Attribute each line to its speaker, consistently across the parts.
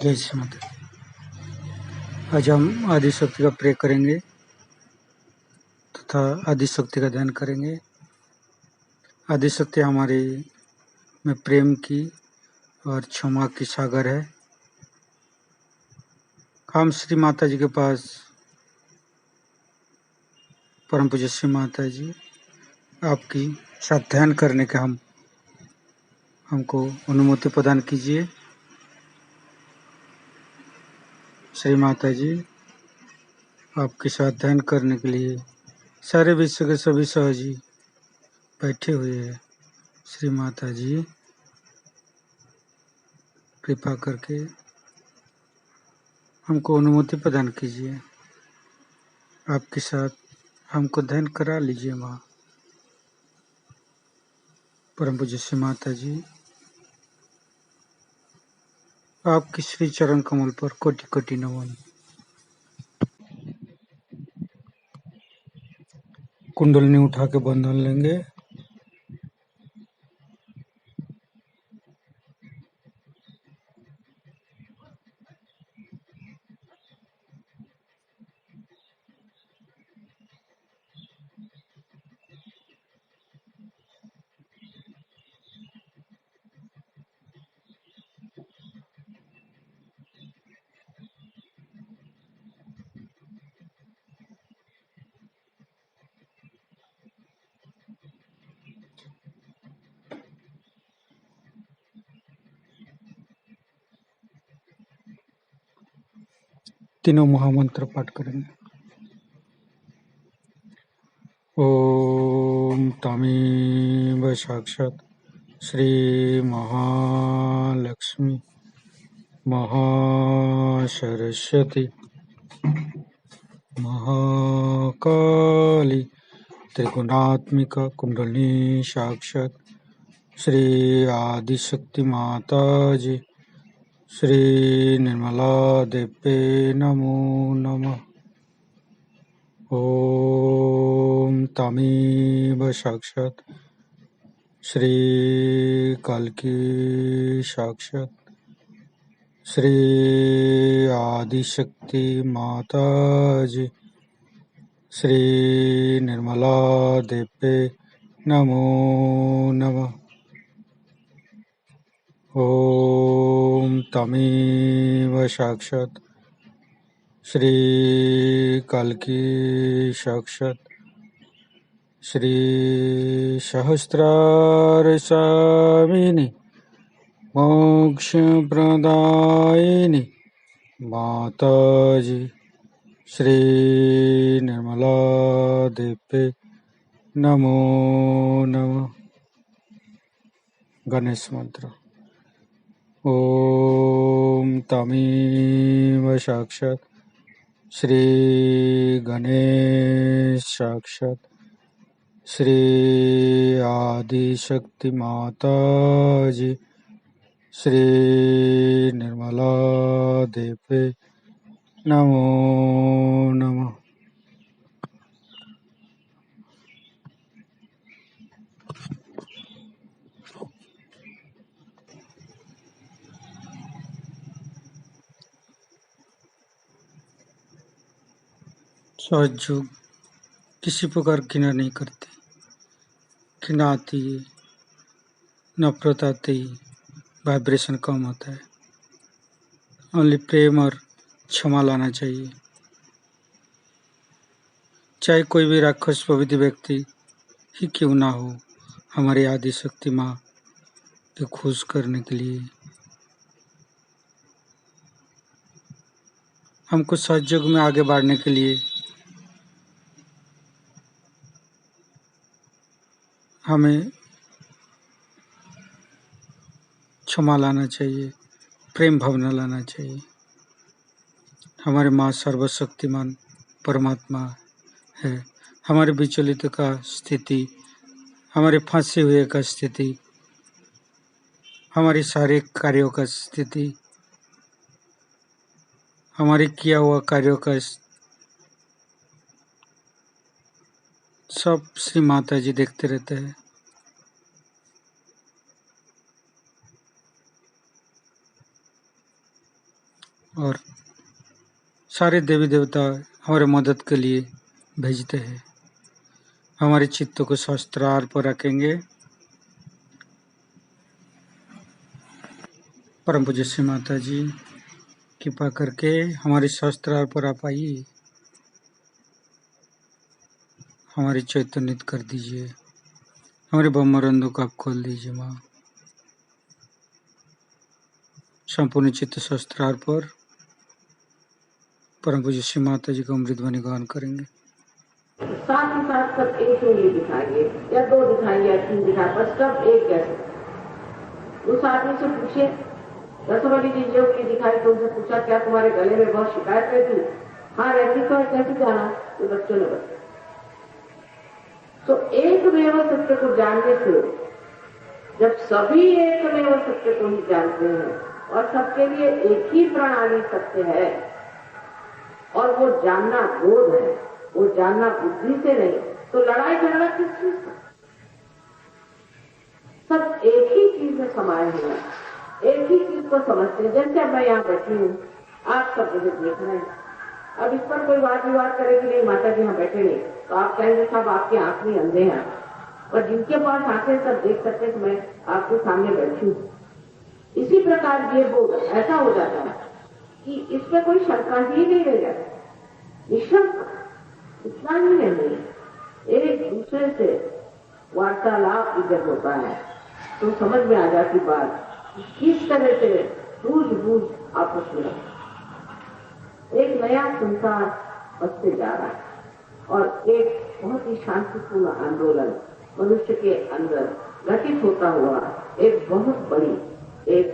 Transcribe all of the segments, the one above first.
Speaker 1: जय श्री माता। आज हम आदिशक्ति का प्रे करेंगे तथा आदिशक्ति का ध्यान करेंगे। आदिशक्ति हमारे में प्रेम की और क्षमा की सागर है। हम श्री माता जी के पास, परम पूज्य श्री माता जी, आपकी साथ ध्यान करने के हमको अनुमति प्रदान कीजिए। श्री माता जी, आपके साथ ध्यान करने के लिए सारे विश्व के सभी सहजी बैठे हुए हैं। श्री माता जी, कृपा करके हमको अनुमति प्रदान कीजिए। आपके साथ हमको ध्यान करा लीजिए। माँ परम पूज्य श्री माता जी, आपकी श्री चरण कमल पर कोटि कोटि नमन। कुंडलनी उठा के बंधन लेंगे। तीनों महामंत्र पाठ करेंगे। ओम तमेव साक्षात् श्री महालक्ष्मी महासरस्वती महाकाली त्रिगुणात्मिका कुंडलिनी साक्षात् श्री आदिशक्ति माता जी, श्री निर्मला देवे नमो नमः। ओम तमेव साक्षात् श्री कल्की साक्षात् श्री आदिशक्ति माता जी, श्री निर्मला देवे नमो नमः। ओम तमेव साक्षात् श्री कल्की साक्षात् श्री सहस्रार स्वामिनी मोक्ष प्रदायिनी माता जी, श्री निर्मला देवे नमो नमः। गणेश मंत्र। ओम तमेव साक्षात् श्री गणेश साक्षात् श्री आदिशक्ति माता जी, श्री निर्मला देवे नमो नमः। सहयोग किसी प्रकार घृणा नहीं करते। घृणा आती है, नफरत आती है, वाइब्रेशन कम होता है। ओनली प्रेम और क्षमा लाना चाहिए। चाहे कोई भी राक्षस प्रवृत्ति व्यक्ति ही क्यों ना हो, हमारी आदिशक्ति माँ को खुश करने के लिए, हमको सहयोग में आगे बढ़ने के लिए हमें क्षमा लाना चाहिए, प्रेम भावना लाना चाहिए। हमारे माँ सर्वशक्तिमान परमात्मा है। हमारे विचलित का स्थिति, हमारे फंसे हुए का स्थिति, हमारे सारे कार्यों का स्थिति, हमारे किया हुआ कार्यों का सब श्री माता जी देखते रहते हैं। और सारे देवी देवता हमारे मदद के लिए भेजते हैं। हमारे चित्त को सहस्त्रार पर रखेंगे। परम पूज्य श्री माता जी कृपा करके हमारे सहस्त्रार पर आप आइए, हमारी चैतन्यित कर दीजिए, हमारे ब्रह्मरंधों को आप खोल दीजिए माँ। संपूर्ण चित्त सहस्त्रार पर परम पूज्य श्री माता जी का अमृत वाणी गान करेंगे।
Speaker 2: साथ ही साथ सब एक उंगली दिखाइए या दो दिखाइए या तीन दिखाइए, पर सब एक कैसे। उस आदमी से पूछे, रसवली जी जो उंगली दिखाई तो उनसे पूछा क्या तुम्हारे गले में बहुत शिकायत रहती? हाँ रहती। तो कैसे जाना? तो बच्चों ने बताया। तो एकमेव सत्य को जानने से, जब सभी एकमेव सत्य को ही जानते हैं और सबके लिए एक ही प्रणाली सत्य है, और वो जानना बोध है, वो जानना बुद्धि से नहीं, तो लड़ाई झगड़ा किस चीज का? सब एक ही चीज में समाये हुए हैं, एक ही चीज को समझते हैं। जैसे अब मैं यहाँ बैठी हूँ, आप सब मुझे देख रहे हैं। अब इस पर कोई वाद विवाद करेगी नहीं, माता जी यहाँ बैठे नहीं, तो आप कहेंगे साहब आपकी आंख नहीं अंधे हैं। और जिनके पास आंखें सब देख सकते हैं कि मैं आपके सामने बैठी हूँ। इसी प्रकार ये बोध ऐसा हो जाता है कि इसमें कोई शंका ही नहीं रह जाती, निशंक। इतना ही नहीं, एक दूसरे से वार्तालाप जब होता है तो समझ में आ जाती बात किस तरह से सूझबूझ आपस में एक नया संसार बसते जा रहा है, और एक बहुत ही शांतिपूर्ण आंदोलन मनुष्य के अंदर घटित होता हुआ एक बहुत बड़ी, एक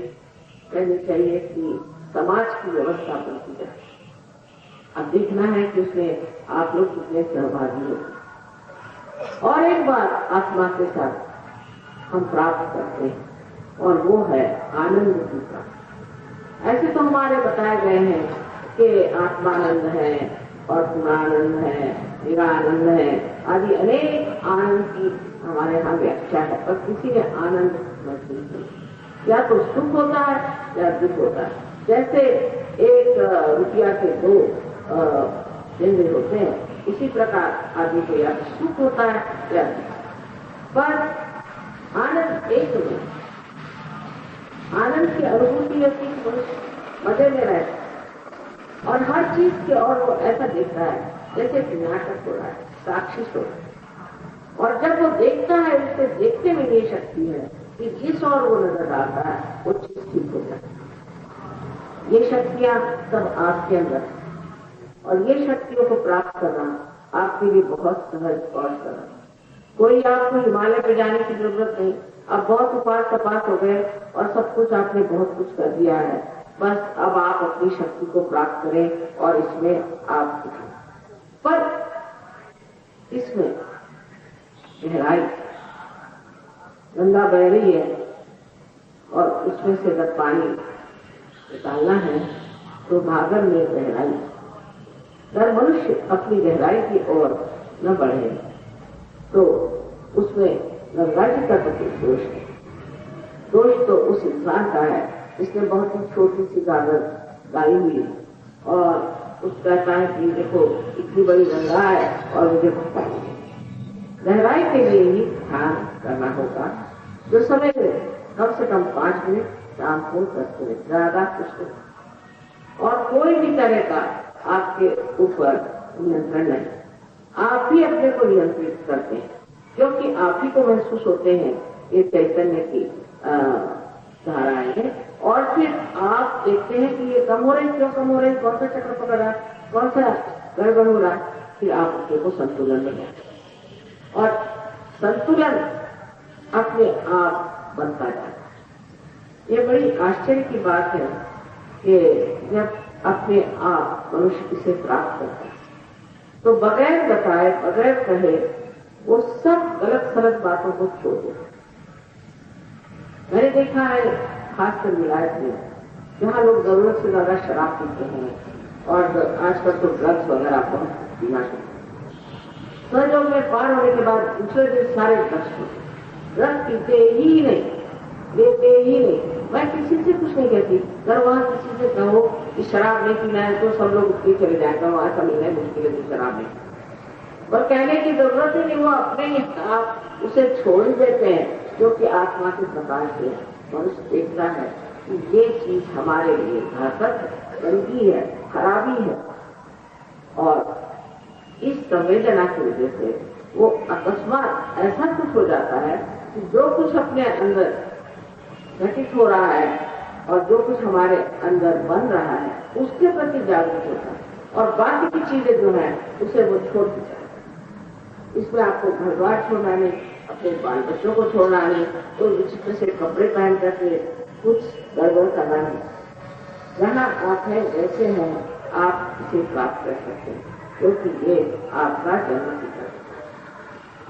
Speaker 2: कहनी चाहिए कि समाज की व्यवस्था बनती जाए। अब देखना है कि उसमें आप लोग कितने सहभागी हो। और एक बात आत्मा के साथ हम प्राप्त करते हैं, और वो है आनंद की प्राप्ति। ऐसे तो हमारे बताए गए हैं कि आत्मानंद है और पूर्णानंद है, निरानंद है, आदि अनेक आनंद की हमारे यहाँ व्याख्या है, पर किसी ने आनंद महसूस नहीं। या तो सुख होता है या दुख होता है। जैसे एक रुपया के दो जिंदे होते हैं, इसी प्रकार आदमी को या सुख होता है या दुख। पर आनंद एक नहीं। आनंद की अनुभूति होती है, मजे में रहता है और हर चीज के, और वो ऐसा देखता है जैसे नाटक हो रहा है, साक्षी हो रहा है। और जब वो देखता है, उससे देखने में ये शक्ति है कि जिस और वो नजर आता है वो चीज ठीक हो जाती है। ये शक्तियां सब आपके अंदर, और ये शक्तियों को प्राप्त करना आपके लिए बहुत सहज और सरल। कोई आपको हिमालय पे जाने की जरूरत नहीं। अब बहुत उपास तपास हो गए और सब कुछ आपने बहुत कुछ कर दिया है, बस अब आप अपनी शक्ति को प्राप्त करें और इसमें आप दिखें। पर इसमें गहराई, गंगा बह रही है और उसमें से अगर पानी निकालना है तो भागर में गहराई। अगर मनुष्य अपनी गहराई की ओर न बढ़े तो उसमें गंगा जी का तो दोष है। दोष तो उस इंसान का है जिसने बहुत ही छोटी सी गागर गाई हुई और उस कहता है कि देखो इतनी बड़ी गंगा है और मुझे पानी। गहराई के लिए ही ध्यान करना होगा, जो समय कम से कम 5 मिनट, शाम को 10 मिनट, ज्यादा कुछ नहीं। और कोई भी तरह का आपके ऊपर नियंत्रण नहीं। आप ही अपने को नियंत्रित करते हैं, क्योंकि आप ही को महसूस होते हैं ये चैतन्य की धाराएं हैं। और फिर आप देखते हैं कि ये कम हो रहे, क्यों कम हो रहे, कौन सा चक्र पकड़ रहा है, कौन सा गड़बड़ हो रहा है, फिर आप अपने को संतुलन में लाते हैं और संतुलन अपने आप बनता जाता है। ये बड़ी आश्चर्य की बात है कि जब अपने आप मनुष्य इसे प्राप्त करता है तो बगैर बताए, बगैर कहे वो सब गलत सलत बातों को छोड़ देता है। मैंने देखा है खासकर विलायत में, जहाँ लोग जरूरत से ज्यादा शराब पीते हैं और आजकल तो ड्रग्स वगैरह बहुत पीना चाहिए। सहयोग में पार होने के बाद दूसरे दिन सारे ड्रग्स होते, ड्रग्स पीते ही नहीं, लेते ही नहीं। मैं किसी से कुछ नहीं कहती, अगर वहां किसी से कहो कि शराब नहीं पीना है तो सब लोग उसके चले जाएगा, वहां ऐसा नहीं है, मुश्किल है शराब नहीं। पर कहने की जरूरत ही नहीं, वो अपने ही आप उसे छोड़ देते हैं, जो कि आत्मा के प्रकाश से मनुष्य देखता है कि ये चीज हमारे लिए घातक है, गंदी है, खराबी है। और इस संवेदना की वजह से वो अकस्मात ऐसा कुछ हो जाता है कि जो कुछ अपने अंदर घटित हो रहा है और जो कुछ हमारे अंदर बन रहा है उसके प्रति जागरूक होता है, और बाकी की चीजें जो है उसे वो छोड़ देता है। इसमें आपको घर द्वार छोड़ना नहीं, अपने बाल बच्चों को छोड़ना नहीं, तो विचित्र से कपड़े पहन करके कुछ गड़बड़ करना नहीं। जहाँ आप हैं जैसे हैं आप इसे प्राप्त कर सकते हैं, क्योंकि ये आपका जन्म सिद्ध है।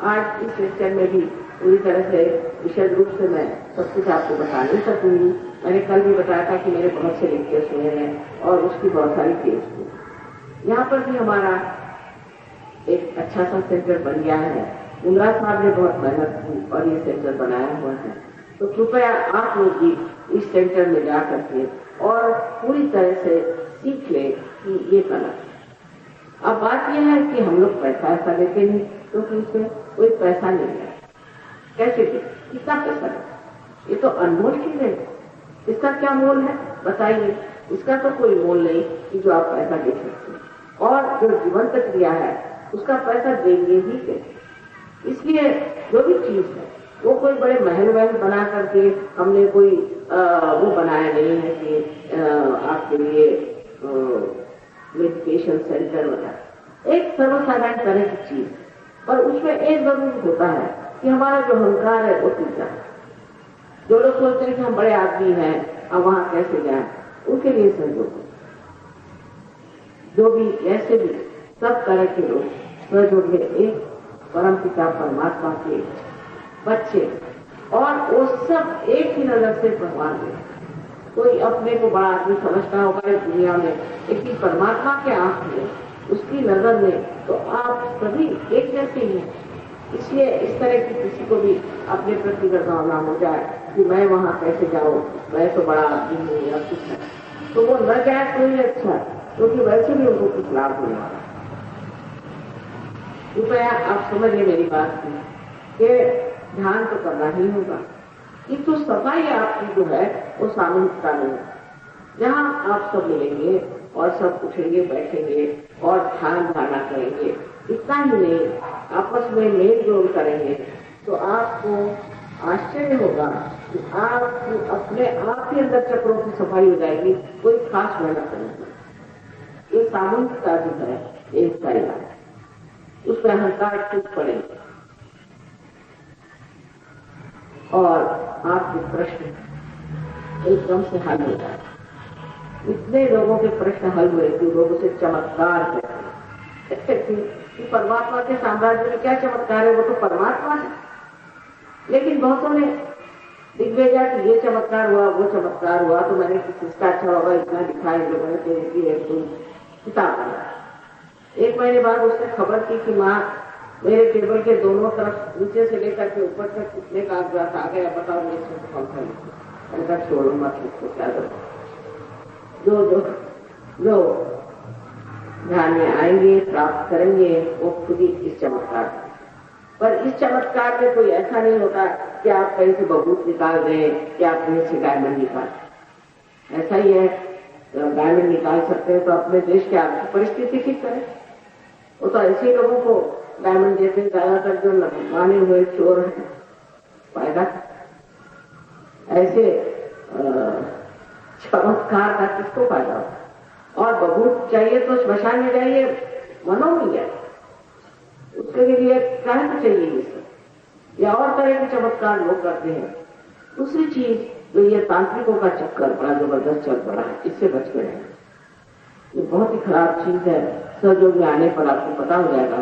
Speaker 2: आज इस लेक्चर में भी पूरी तरह से विशद रूप से मैं सब कुछ आपको बता नहीं सकूंगी। मैंने कल भी बताया था कि मैंने बहुत से लेक्चर सुने हैं और उसकी बहुत सारी टेस्ट की। यहाँ पर भी हमारा एक अच्छा सा सेंटर बन गया है। मुंद्रा साहब ने बहुत मेहनत की और ये सेंटर बनाया हुआ है, तो कृपया आप लोग भी इस सेंटर में जा करके और पूरी तरह से सीख ले कि ये गलत है। अब बात यह है कि हम लोग पैसा ऐसा लेते नहीं, क्योंकि इसमें कोई पैसा नहीं है। कैसे दे, कितना पैसा दे? ये तो अनमोल चीज है, इसका क्या मोल है बताइए? इसका तो कोई मोल नहीं कि जो आप पैसा दे सकते हैं, और जो जीवंत क्रिया है उसका पैसा देंगे ही कैसे? इसलिए जो भी चीज है वो कोई बड़े महल वहल बना करके हमने कोई वो बनाया नहीं है कि आपके लिए मेडिटेशन सेंटर बना, एक सर्वसाधारण तरह की चीज, पर उसमें एक जरूर होता है कि हमारा जो अहंकार है वो टूट जाए। जो लोग सोचते हैं कि हम बड़े आदमी हैं, अब वहां कैसे जाए, उनके लिए सहयोग, जो भी ऐसे भी सब तरह के लोग सहयोग में एक परम पिता परमात्मा के बच्चे, और वो सब एक ही नजर से भगवान में। कोई अपने को बड़ा आदमी समझता होगा इस दुनिया में, लेकिन परमात्मा के आंख में, उसकी नजर में तो आप सभी एक जैसे ही हैं। इसलिए इस तरह की किसी को भी अपने प्रति भावना हो जाए कि मैं वहां कैसे जाऊं, मैं तो बड़ा आदमी हूँ या कुछ है, तो वो न जाए तो ही अच्छा, क्योंकि वैसे भी उनको कुछ लाभ होने वाला। कृपया आप समझिए मेरी बात की, ध्यान तो करना ही होगा, किंतु तो सफाई आपकी जो है वो सामूहिकता में है। जहाँ आप सब मिलेंगे और सब उठेंगे बैठेंगे और ध्यान धारणा करेंगे, इतना ही नहीं आपस में मेल जोल करेंगे, तो आपको आश्चर्य होगा कि आपकी अपने आप ही अंदर चक्रों की सफाई हो जाएगी, कोई खास मेहनत नहीं। ये सामूहिकता जो है ये इसका इलाज है, उस पर अहंकार टूट पड़ेगा और आपके प्रश्न एकदम से हल हो जाए। इतने लोगों के प्रश्न हल हुए कि लोग उसे चमत्कार कहते हैं। परमात्मा के साम्राज्य में क्या चमत्कार है, वो तो परमात्मा है। लेकिन बहुतों ने दिग्विजय कि ये चमत्कार हुआ वो चमत्कार हुआ, तो मैंने किसका अच्छा होगा इतना दिखाया लोगों ने किताब बना। एक महीने बाद उसने खबर की कि माँ मेरे टेबल के दोनों तरफ नीचे से लेकर के ऊपर तक कितने कागजात आ गया, बताओ मैं इसमें तो कौन सा उनका छोड़ो मत, इसको क्या करो। जो जो जो ध्यान में आएंगे प्राप्त करेंगे वो खुद ही इस चमत्कार, पर इस चमत्कार में कोई ऐसा नहीं होता कि आप कहीं से बबूत निकाल दें या आप कहीं से डायमंड निकाल। ऐसा ही है, डायमंड निकाल सकते हैं तो अपने देश की आर्थिक परिस्थिति ठीक करें। वो तो ऐसे लोगों को डायमंड देते हैं ज्यादातर जो माने हुए चोर हैं, फायदा ऐसे चमत्कार का किसको फायदा होता? और बबूत चाहिए तो श्मशान में जाइए, मनो मिल जाए, उसके लिए कहना तो चाहिए ये सब, या और तरह के चमत्कार लोग करते हैं। दूसरी चीज जो ये तांत्रिकों का चक्कर बड़ा जबरदस्त चल पड़ा है, इससे बच के रहें। ये बहुत ही खराब चीज है। सहयोग में आने पर आपको पता हो जाएगा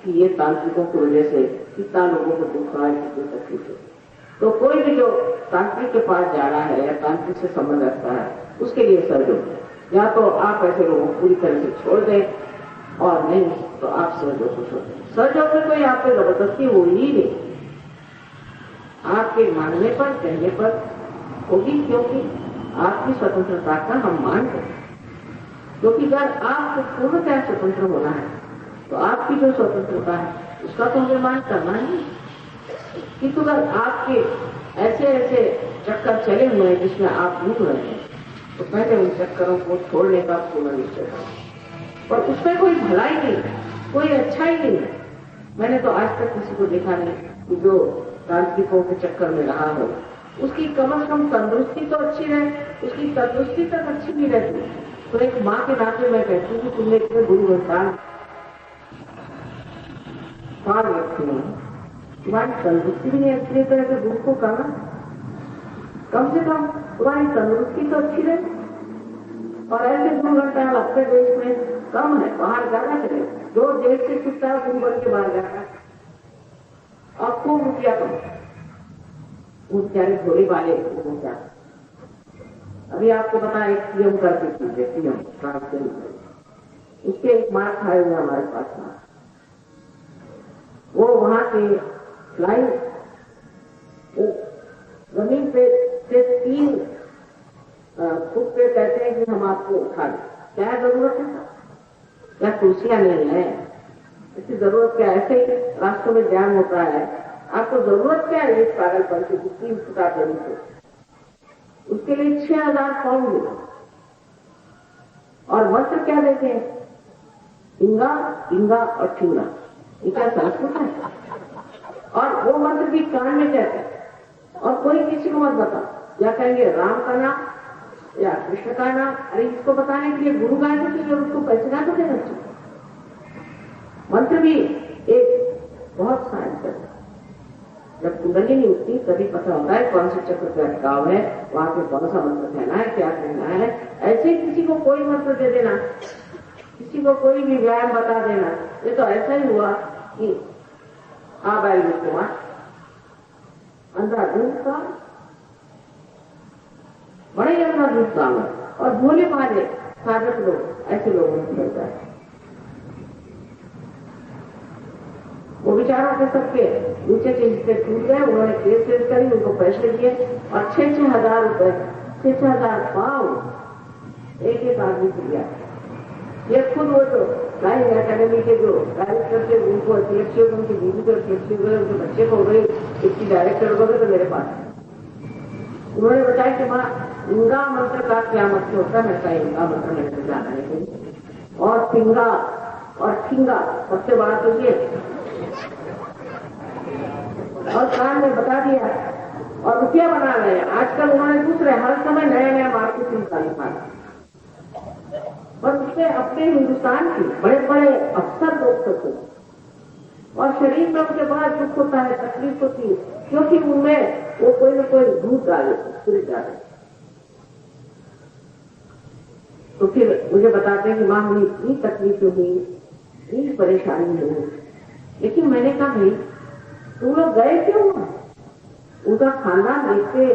Speaker 2: कि ये तांत्रिकों की वजह से कितना लोगों को दुख रहा है, कितनी तकलीफ है। तो कोई भी जो तांत्रिक के पास जा रहा है या तांत्रिक से संबंध रखता है, उसके लिए सहयोग है। या तो आप ऐसे लोगों को पूरी तरह से छोड़ दें, और नहीं तो आप सहयोग को छोड़ दें। सहयोग में कोई आप पे जबरदस्ती हो ही नहीं, आपके मानने पर कहने पर होगी, क्योंकि आपकी स्वतंत्रता का हम मान रहे हैं। क्योंकि अगर आपको पूर्णतया स्वतंत्र होना है तो आपकी जो स्वतंत्रता है उसका तो निर्माण करना ही है। किंतु अगर आपके ऐसे ऐसे चक्कर चले हुए हैं जिसमें आप डूब रहे हैं तो पहले उन चक्करों को छोड़ने का पूर्ण निश्चय करो। और उसमें कोई भलाई नहीं, कोई अच्छा ही नहीं है। मैंने तो आज तक किसी को देखा नहीं कि जो तांत्रिकों के चक्कर में रहा हो उसकी कम से कम तंदुरुस्ती तो अच्छी रहे, उसकी तंदुरुस्ती तक अच्छी नहीं रहती। तो एक माँ के नाते मैं कहती हूँ कि तुमने इतने गुरु संतान रखी है, तुम्हारी तंदुरुस्ती भी नहीं अच्छी तरह से गुरु को कहना, कम से कम तुम्हारी तंदुरुस्ती तो अच्छी रहे। और ऐसे दुर्घटना अपने देश में कम है, बाहर जाना चाहिए। जो देश से छुटता है गुरु बन के बाहर जाता है और खूब रुपया कम वो बेचारे घोड़े वाले क्या। अभी आपको पता है एक सीएम करके चीजें, सीएम फ्रांस उसके एक मार खाए हुए हमारे पास में, वो वहां के फ्लाइंग जमीन पे से 3 फुट पे कहते हैं कि हम आपको उठा दें। क्या जरूरत है? क्या कुर्सियां नहीं है? इसकी जरूरत क्या? ऐसे ही राष्ट्रों में ध्यान होता है, आपको जरूरत क्या है इस पागलपन की 3 फुटा देने से? उसके लिए 6000 पाउंड मिला। और मंत्र क्या देते हैं? इंगा इंगा और ठिंगा। ये क्या संस्कृत है? और वो मंत्र भी कान में कहते हैं और कोई किसी को मत बता, या कहेंगे राम का नाम या कृष्ण का नाम। अरे इसको बताने के लिए गुरु गाने चाहिए और उसको पैसे ना तो देना चाहिए। मंत्र भी एक बहुत साइंस है। जब कुंडली नहीं उठती तभी पता होता है कौन से चक्र पे अटकाव है, वहां पे कौन सा मंत्र कहना है, क्या कहना है। ऐसे किसी को कोई मंत्र दे देना, किसी को कोई भी व्यायाम बता देना, ये तो ऐसा ही हुआ कि आबाई कुमार अंधाधुंध का बड़े अंधाधुंध काम है और भोले मारे साधक लोग ऐसे लोगों ने चल जाए। वो विचारों के सबके नीचे के हिस्से टूट गए। उन्होंने केस वेस करी, उनको पैसे दिए और 6,000 रुपए 6,000 पाउंड एक आदमी को दिया। ये खुद वो जो फ्लाइंग एकेडमी के जो डायरेक्टर थे उनको एपिलेप्सी हो गई, उनकी बीवी को एपिलेप्सी हो गई, उनके बच्चे को हो गई, इसकी डायरेक्टर हो गए। तो मेरे पास उन्होंने बताया कि माँ इंगा मंत्र का क्या मतलब होता है? मैं इंगा मंत्र मैंने जाना है और फिंगा और ठिंगा सबसे बड़ा तो ये, और कान में बता दिया और रुपया बना रहे हैं। आजकल उन्होंने दूसरे हर समय नया नया मार्केटिंग का निकाला और उसमें अपने हिंदुस्तान के बड़े बड़े अफसर लोग थे और शरीर में उनके बड़ा दुख होता है, तकलीफ होती है, क्योंकि उनमें वो कोई न कोई दूध डाले पूरी डाले। तो फिर मुझे बताते हैं कि माँ हमें इतनी तकलीफ हुई, इतनी परेशानी हुई, लेकिन मैंने कहा भाई तुम लोग गए क्यों? उनका खानदान देखते,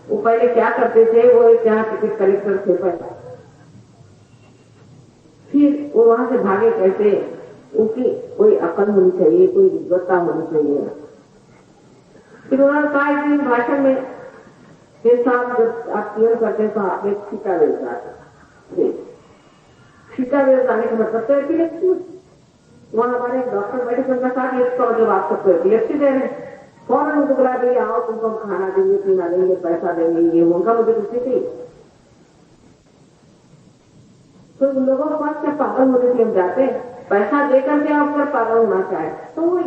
Speaker 2: वो पहले क्या करते थे, वो एक यहाँ टिकट कलेक्टर थे पहले, फिर वो वहां से भागे कैसे? उनकी कोई अकल होनी चाहिए, कोई विद्वत्ता होनी चाहिए। फिर उन्होंने कहा कि भाषण में फिर साहब जब आप क्लियर करते तो आप एक सीता वेल जाते, सीता वेल जाने का मतलब तो एपिलेप्सी। वहां हमारे डॉक्टर मेडिसिन का साथ इसका मतलब आप सबको एपिलेप्सी दे रहे हैं, फौरन उनको बुला दिए, आओ तुमको खाना देंगे, पीना देंगे, पैसा देंगे, ये उनका मुझे कुछ नहीं। तो उन लोगों के पास क्या पागल होने के लिए हम जाते हैं? पैसा देकर के आप पर पागल होना चाहे तो वही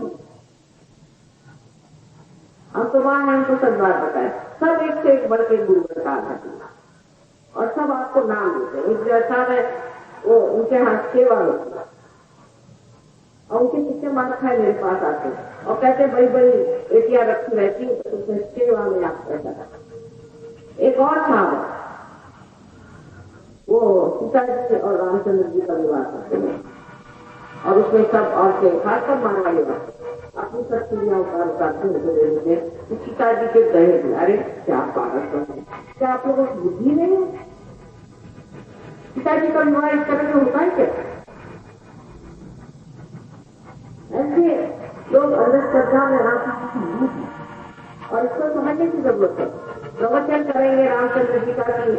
Speaker 2: हम तो वहां हैं, हमको सब बात बताए, सब एक से एक बढ़ के गुरु बता दिया और सब आपको नाम देते हैं। जैसा है वो उनके हाथ सेवा होती है और उनके कितने मार खाए मेरे पास आते और कहते बड़ी बड़ी एटिया रखी रहती है तो उसमें सेवा में आप पैसा करते। एक और था वो सीता जी और रामचंद्र जी का विवाह करते हैं और उसमें सब औरतें खासकर मारवाड़ी अपनी सब चीड़ियां उतारते हैं तो सीता जी के दहेज। अरे क्या पागल करते, क्या आप लोगों की बुद्धि नहीं है? सीता जी का विवाह इस तरह से होता है क्या? ऐसे लोग अंधश्रद्धा में और इसको समझने की जरूरत है। प्रवचन करेंगे रामचंद्र जी का कि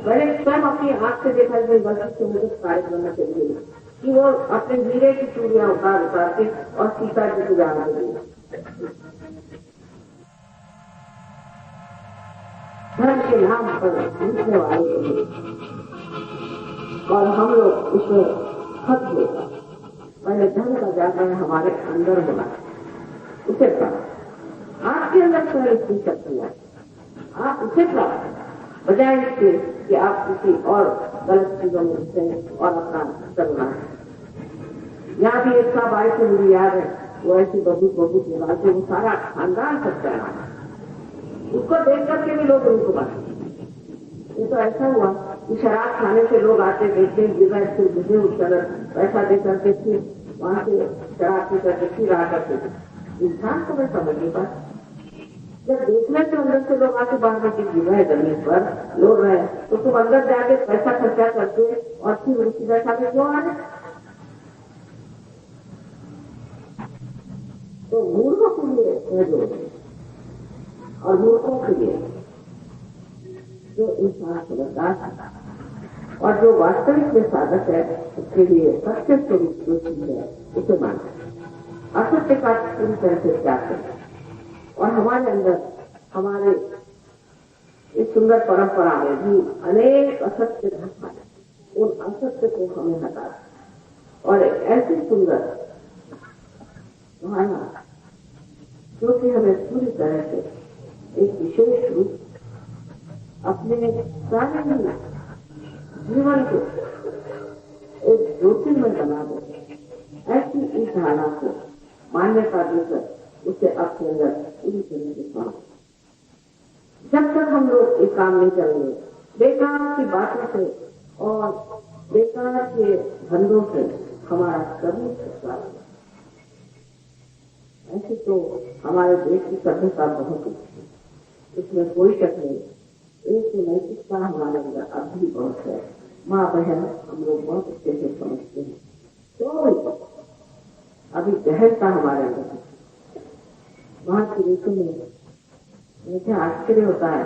Speaker 2: मैंने स्वयं अपनी आंख आपसे देखा कि गलती से मुझे कार्यक्रम में चली गई कि वो अपने हीरे की चूड़ियां उतार उतार के और सीता जी को जाना गई। धर्म के नाम पर लूटने वाले थे और हम लोग उसमें खत होगा। पहले धर्म का जागरण हमारे अंदर होना, उसे प्राप्त आपके अंदर पहले इसकी शक्ति है, आप उसे प्राप्त बजाय इसके कि आप किसी और गलत चीजों में घुसे और अपना करना है। यहाँ भी एक साहब आए थे, मुझे याद है, वो ऐसी बहुत निवास थे, वो सारा खानदान सच्चा है, उसको देख करके भी लोग उनको बात। ये तो ऐसा हुआ कि शराब खाने से लोग आते देखते फिर बुझे उठकर पैसा दे करके फिर वहां से शराब पी करके फिर आ करते थे। इंसान को मैं समझ नहीं पाता, जब देखने के अंदर से लोग आके बाहर में गिर है जमीन पर लोग रहे तो तुम अंदर जाके पैसा खर्चा करते और फिर उसी पैसा में क्यों आ रहे? तो मूर्खों के लिए जो और मूर्खों के लिए जो इंसान समझदार है और जो वास्तविक में साधक है उसके लिए सत्य स्वरूप जो चीज है उसे मानना, असत्य का पूरी तरह से त्याग करना। और हमारे अंदर हमारे इस सुंदर परंपरा में भी अनेक असत्य घटना है, उन असत्य को हमें हटा और ऐसी सुंदर भावना जो कि हमें पूरी तरह से एक विशेष रूप अपने सारे जीवन को एक ज्योतिर्मय बना दे, ऐसी इस धारणा को मान्यता देकर उसे अपने अंदर पूरी तरह से पाओ। जब तक हम लोग एक काम नहीं करेंगे, बेकार की बातों से और बेकार के धंधों से हमारा कभी छुटकारा नहीं। ऐसे तो हमारे देश की सभ्यता बहुत अच्छी है, इसमें कोई शक नहीं। एक नैतिकता हमारे अंदर अब भी बहुत है, माँ बहन हम लोग बहुत अच्छे से समझते हैं, तो अभी गहनता हमारे अंदर है। वहां के देशों में मुझे आश्चर्य होता है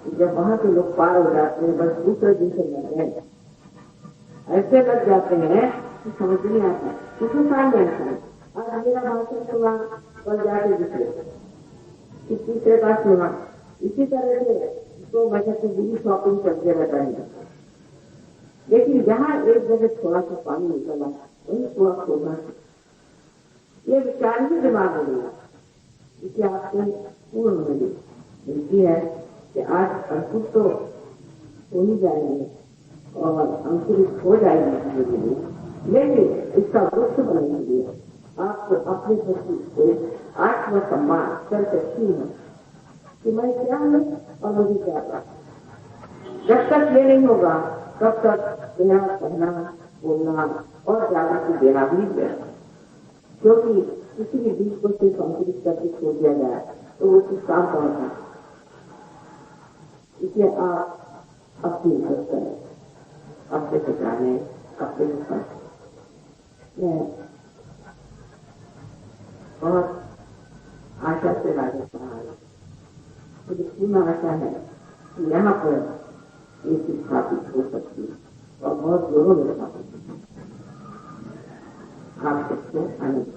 Speaker 2: कि जब वहां के लोग पार हो जाते हैं, बस दूसरे दिन से लग गए ऐसे लग जाते हैं कि समझ नहीं आता किसी साल में ऐसा है। आज मेरा भाषण सुना, कल जाके दूसरे कि तीसरे का सुना, इसी तरह से तो वजह से बुरी शॉपिंग चलते रहता है। लेकिन जहाँ एक जगह थोड़ा सा पानी निकला वही थोड़ा खोगा, ये विचार ही दिमाग में नहीं आता। इसे आपको पूर्ण मिलती है कि आज अंकुर तो हो ही जाएंगे और अंकुरित हो जाएगी धीरे धीरे, लेकिन इसका वृक्ष बनने के लिए आपको अपने प्रति एक आत्मसम्मान कर सकती है कि मैं क्या हूँ और मुझे क्या प्राप्त। जब तक ये नहीं होगा तब तक मेरा कहना बोलना और जागृति देना भी है, क्योंकि किसी भी बीज को सिर्फ अंकुरित करके छोड़ दिया जाए तो वो कुछ काम पहुंचा। इसलिए आप अपनी इज्जत करें, अपने पहचाने, अपने मैं बहुत आशा से राजस्थान आया, मुझे पूर्ण आशा है कि यहाँ पर ये स्थापित हो सकती है और बहुत जोरों में स्थापित हो सकती है। आप सबको आनंद।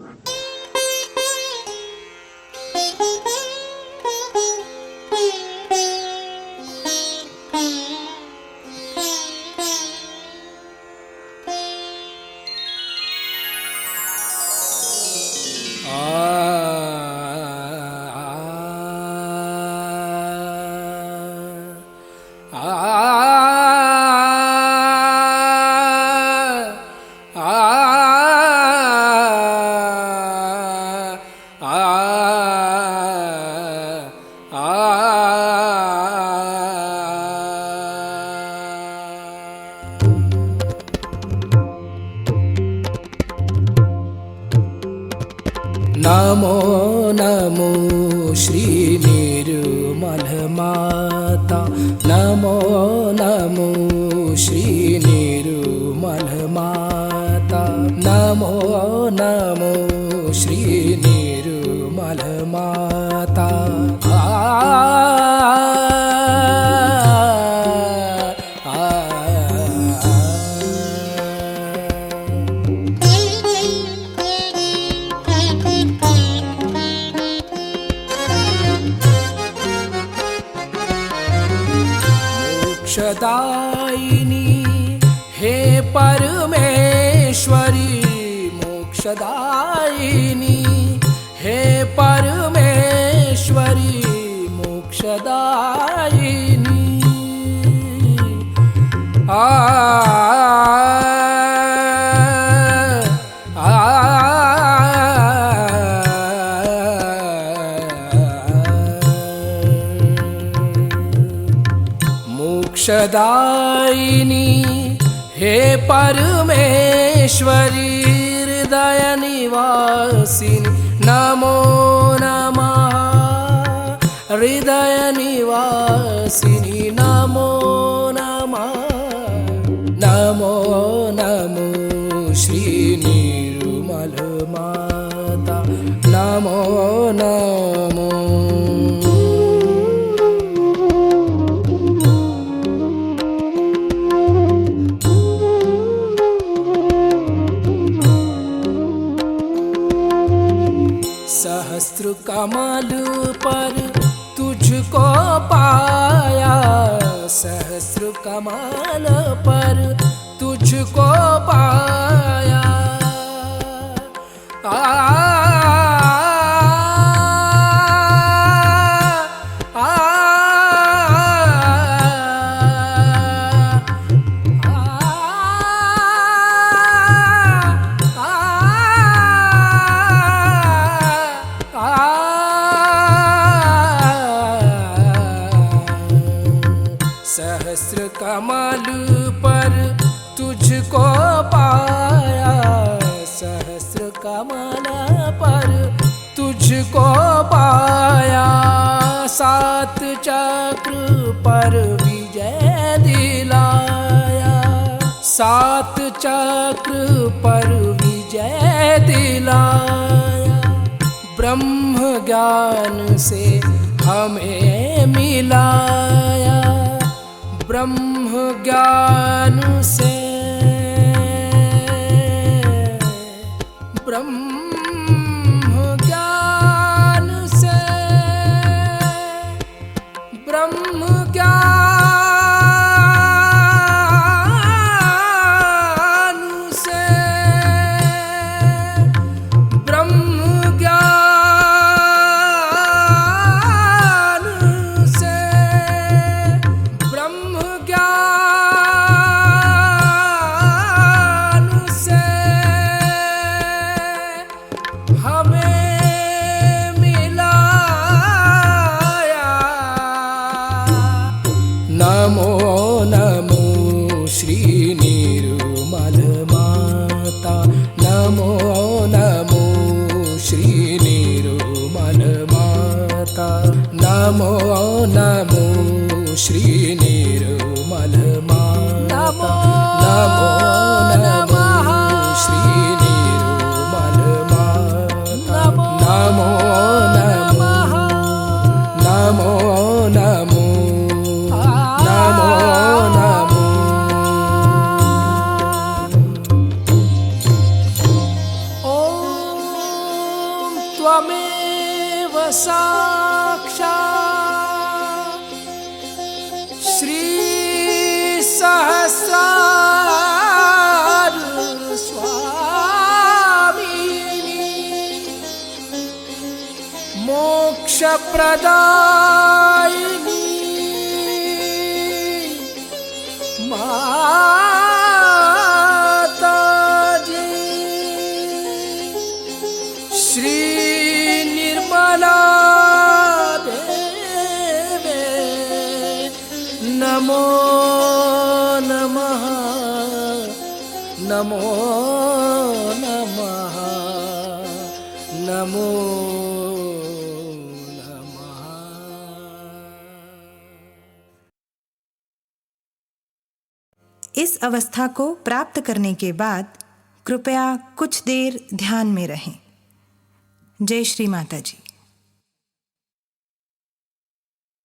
Speaker 3: नमो नमो श्री निर्मल माता, नमो नमो श्री निर्मल माता, नमो नमो श्री निर्मल माता। आ मोक्षदायिनी हे परमेश्वरी मोक्षदायिनी हे परमेश्वरी मोक्षदायिनी मोक्षदायिनी हे परमेश्वरी हृदय निवासिनी नमो नमः हृदय निवासिनी नमो नमः नमो नमो श्री निर्मल माता नमो नमो सहस्त्र कमल पर तुझको पाया सहस्त्र कमल पर तुझको पाया सहस्र कमल पर तुझको पाया सहस्र कमल पर तुझको पाया सात चक्र पर विजय दिलाया सात चक्र पर विजय दिलाया ब्रह्म ज्ञान से हमें मिलाया ब्रह्म ज्ञान से ब्रह्म ज्ञान से ब्रह्म ज्ञान से ब्रह्म ज्ञान से ब्रह्म ज्ञान से हमें मिलाया नमो नमो श्री निर्मल माता नमो नमो श्री निर्मल माता नमो नमो श्री निर्मल माता नमो नमः श्री निर्मल माता नमो नमः नमो नमो नमो नमो ॐ त्वमेव साक्षात् श्री सहस्रार स्वामिनी मोक्ष प्रदायिनी माता जी श्री निर्मला देवे नमो नमः नमो नमः नमो नमः।
Speaker 4: इस अवस्था को प्राप्त करने के बाद कृपया कुछ देर ध्यान में रहें। जय श्री माता जी।